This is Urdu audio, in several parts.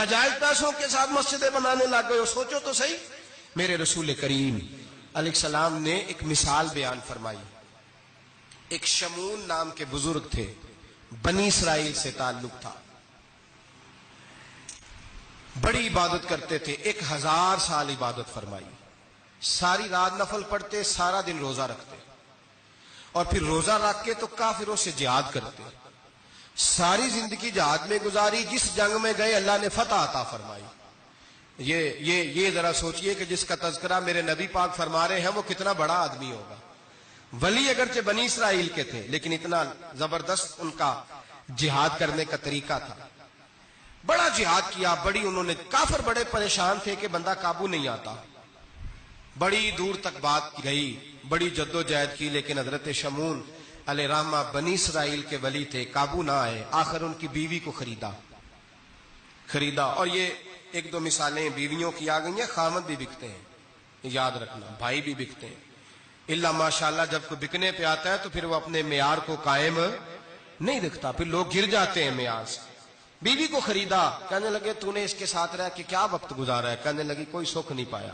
ناجائز پیسوں کے ساتھ مسجدیں بنانے لگ گئے ہو، سوچو تو صحیح۔ میرے رسول کریم علیہ السلام نے ایک مثال بیان فرمائی۔ ایک شمون نام کے بزرگ تھے، بنی اسرائیل سے تعلق تھا، بڑی عبادت کرتے تھے، 1000 سال عبادت فرمائی، ساری رات نفل پڑھتے، سارا دن روزہ رکھتے، اور پھر روزہ رکھ کے تو کافروں سے جہاد کرتے، ساری زندگی جہاد میں گزاری، جس جنگ میں گئے اللہ نے فتح عطا فرمائی۔ یہ ذرا سوچئے کہ جس کا تذکرہ میرے نبی پاک فرما رہے ہیں وہ کتنا بڑا آدمی ہوگا۔ ولی اگرچہ بنی اسرائیل کے تھے لیکن اتنا زبردست ان کا جہاد کرنے کا طریقہ تھا، بڑا جہاد کیا، بڑی انہوں نے، کافر بڑے پریشان تھے کہ بندہ قابو نہیں آتا، بڑی دور تک بات گئی، بڑی جد و جہد کی، لیکن حضرت شمون علیہ رحمہ بنی اسرائیل کے ولی تھے، قابو نہ آئے، آخر ان کی بیوی کو خریدا۔ اور یہ ایک دو مثالیں بیویوں کی آ گئی ہیں، خامد بھی بکتے ہیں، یاد رکھنا، بھائی بھی بکتے ہیں، اللہ ماشاءاللہ جب کوئی بکنے پہ آتا ہے تو پھر وہ اپنے معیار کو قائم نہیں رکھتا، پھر لوگ گر جاتے ہیں معیار سے۔ بیوی کو خریدا، کہنے لگے تو نے اس کے ساتھ رہ کے کیا وقت گزارا ہے؟ کہنے لگی کوئی سکھ نہیں پایا،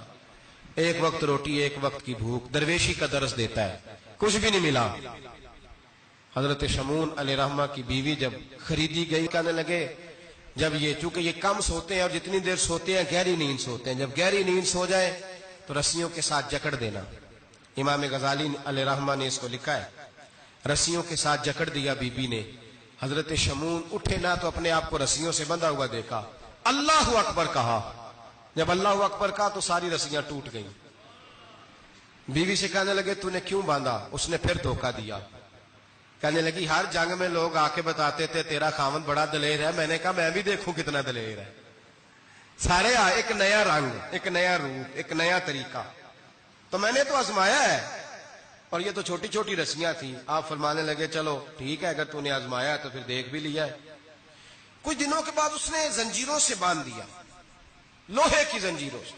ایک وقت روٹی ایک وقت کی بھوک، درویشی کا درس دیتا ہے، کچھ بھی نہیں ملا۔ حضرت شمون علیہ رحمہ کی بیوی جب خریدی گئی، کہنے لگے جب چونکہ یہ کم سوتے ہیں اور جتنی دیر سوتے ہیں گہری نیند سوتے ہیں، جب گہری نیند سو جائے تو رسیوں کے ساتھ جکڑ دینا۔ امام غزالی علیہ رحمہ نے اس کو لکھا ہے، رسیوں کے ساتھ جکڑ دیا بیوی نے۔ حضرت شمون اٹھے نہ تو اپنے آپ کو رسیوں سے بندھا ہوا دیکھا، اللہ اکبر کہا، جب اللہ اکبر کہا تو ساری رسیاں ٹوٹ گئیں۔ بیوی سے کہنے لگے تو نے کیوں باندھا؟ اس نے پھر دھوکہ دیا، کہنے لگی ہر جنگ میں لوگ آ کے بتاتے تھے تیرا خاوند بڑا دلیر ہے، میں نے کہا میں بھی دیکھوں کتنا دلیر ہے۔ سارے ایک نیا رنگ، ایک نیا روپ، ایک نیا طریقہ، تو میں نے تو آزمایا ہے، اور یہ تو چھوٹی چھوٹی رسیاں تھیں۔ آپ فرمانے لگے چلو ٹھیک ہے، اگر تو نے آزمایا ہے تو پھر دیکھ بھی لیا ہے۔ کچھ دنوں کے بعد اس نے زنجیروں سے باندھ دیا، لوہے کی زنجیروں سے،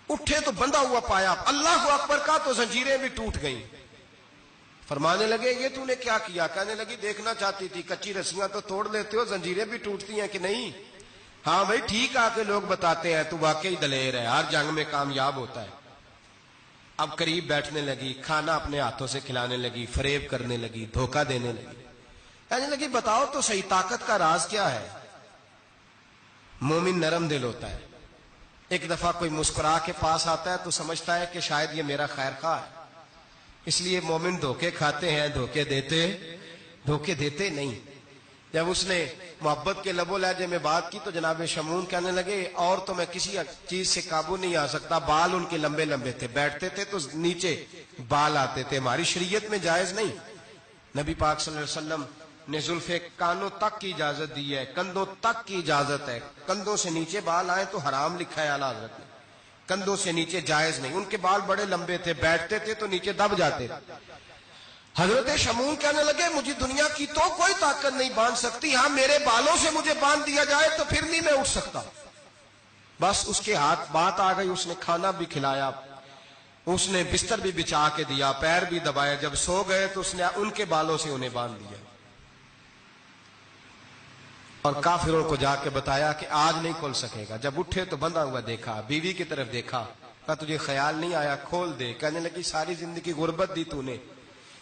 اٹھے تو بندھا ہوا پایا، اللہ اکبر کا تو زنجیریں بھی ٹوٹ گئیں۔ فرمانے لگے یہ تو نے کیا کیا؟ کہنے لگی دیکھنا چاہتی تھی، کچی رسیاں تو توڑ لیتے ہو، زنجیریں بھی ٹوٹتی ہیں کہ نہیں؟ ہاں بھائی ٹھیک آ کے لوگ بتاتے ہیں تو واقعی دلیر ہے، ہر جنگ میں کامیاب ہوتا ہے۔ اب قریب بیٹھنے لگی، کھانا اپنے ہاتھوں سے کھلانے لگی، فریب کرنے لگی، دھوکہ دینے لگی، کہنے لگی بتاؤ تو صحیح طاقت کا راز کیا ہے؟ مومن نرم دل ہوتا ہے، ایک دفعہ کوئی مسکرا کے پاس آتا ہے تو سمجھتا ہے کہ شاید یہ میرا خیر خواہ ہے، اس لیے مومن دھوکے کھاتے ہیں، دھوکے دیتے نہیں۔ جب اس نے محبت کے لب و لہجے میں بات کی تو جناب شمون کہنے لگے اور تو میں کسی چیز سے قابو نہیں آ سکتا، بال ان کے لمبے لمبے تھے، بیٹھتے تھے تو نیچے بال آتے تھے، ہماری شریعت میں جائز نہیں۔ نبی پاک صلی اللہ علیہ وسلم نے زلفے کانوں تک کی اجازت دی ہے، کندھوں تک کی اجازت ہے، کندھوں سے نیچے بال آئے تو حرام لکھا ہے اعلیٰ حضرت نے، کندھوں سے نیچے جائز نہیں۔ ان کے بال بڑے لمبے تھے، بیٹھتے تھے تو نیچے دب جاتے تھے۔ حضرت شمون کہنے لگے مجھے دنیا کی تو کوئی طاقت نہیں باندھ سکتی، ہاں میرے بالوں سے مجھے باندھ دیا جائے تو پھر نہیں میں اٹھ سکتا۔ بس اس کے ہاتھ بات آ گئی، اس نے کھانا بھی کھلایا، اس نے بستر بھی بچھا کے دیا، پیر بھی دبایا، جب سو گئے تو اس نے ان کے بالوں سے انہیں باندھ دیا، اور کافروں کو جا کے بتایا کہ آج نہیں کھل سکے گا۔ جب اٹھے تو بندھا ہوا دیکھا، بیوی کی طرف دیکھا، کہا تجھے خیال نہیں آیا کھول دے؟ کہنے لگی ساری زندگی غربت دی تو نے،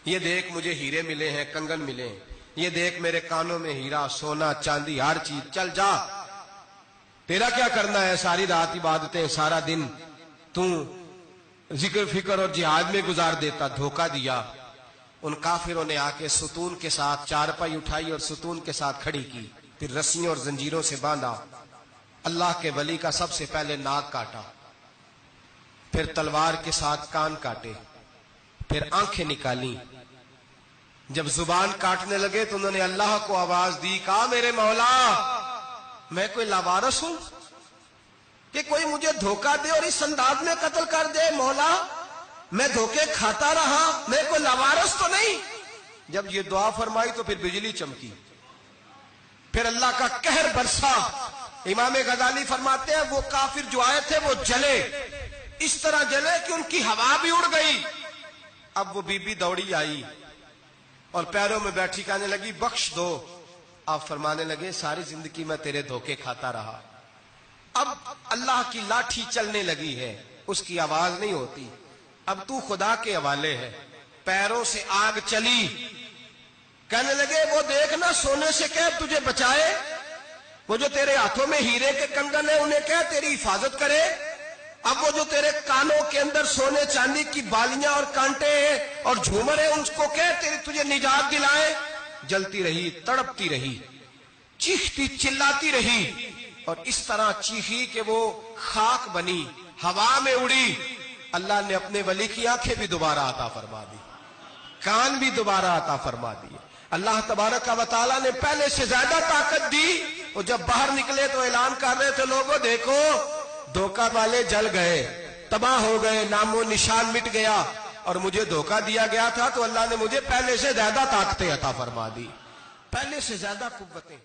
یہ دیکھ مجھے ہیرے ملے ہیں، کنگن ملے ہیں، یہ دیکھ میرے کانوں میں ہیرا، سونا، چاندی، ہر چیز، چل جا، تیرا کیا کرنا ہے؟ ساری رات عبادتیں، سارا دن تو ذکر فکر اور جہاد میں گزار دیتا۔ دھوکہ دیا۔ ان کافروں نے آ کے ستون کے ساتھ چارپائی اٹھائی اور ستون کے ساتھ کھڑی کی، پھر رسیوں اور زنجیروں سے باندھا۔ اللہ کے ولی کا سب سے پہلے ناک کاٹا، پھر تلوار کے ساتھ کان کاٹے، پھر آنکھیں نکالی۔ جب زبان کاٹنے لگے تو انہوں نے اللہ کو آواز دی، کہا میرے مولا میں کوئی لاوارث ہوں کہ کوئی مجھے دھوکہ دے اور اس انداز میں قتل کر دے؟ مولا میں دھوکے کھاتا رہا، میں کوئی لاوارث تو نہیں؟ جب یہ دعا فرمائی تو پھر بجلی چمکی، پھر اللہ کا قہر برسا۔ امام غزالی فرماتے ہیں وہ کافر جو آئے تھے وہ جلے، اس طرح جلے کہ ان کی ہوا بھی اڑ گئی۔ اب وہ بی بی دوڑی آئی اور پیروں میں بیٹھی، کہنے لگی بخش دو، آپ فرمانے لگے ساری زندگی میں تیرے دھوکے کھاتا رہا، اب اللہ کی لاٹھی چلنے لگی ہے، اس کی آواز نہیں ہوتی، اب تو خدا کے حوالے ہے، پیروں سے آگ چلی۔ کہنے لگے وہ دیکھنا سونے سے کہہ تجھے بچائے، وہ جو تیرے ہاتھوں میں ہیرے کے کنگن ہیں انہیں کہہ تیری حفاظت کرے، اب وہ جو تیرے کانوں کے اندر سونے چاندی کی بالیاں اور کانٹے ہیں اور جھومر ہیں ان کو کہہ تجھے نجات دلائے۔ جلتی رہی، تڑپتی رہی، چیختی چلاتی رہی، اور اس طرح چیخی کہ وہ خاک بنی، ہوا میں اڑی۔ اللہ نے اپنے ولی کی آنکھیں بھی دوبارہ عطا فرما دی، کان بھی دوبارہ عطا فرما دی۔ اللہ تبارک و تعالیٰ نے پہلے سے زیادہ طاقت دی۔ وہ جب باہر نکلے تو اعلان کر رہے تھے لوگوں دیکھو دھوکہ والے جل گئے، تباہ ہو گئے، نام و نشان مٹ گیا، اور مجھے دھوکہ دیا گیا تھا تو اللہ نے مجھے پہلے سے زیادہ طاقتیں عطا فرما دی، پہلے سے زیادہ قوتیں۔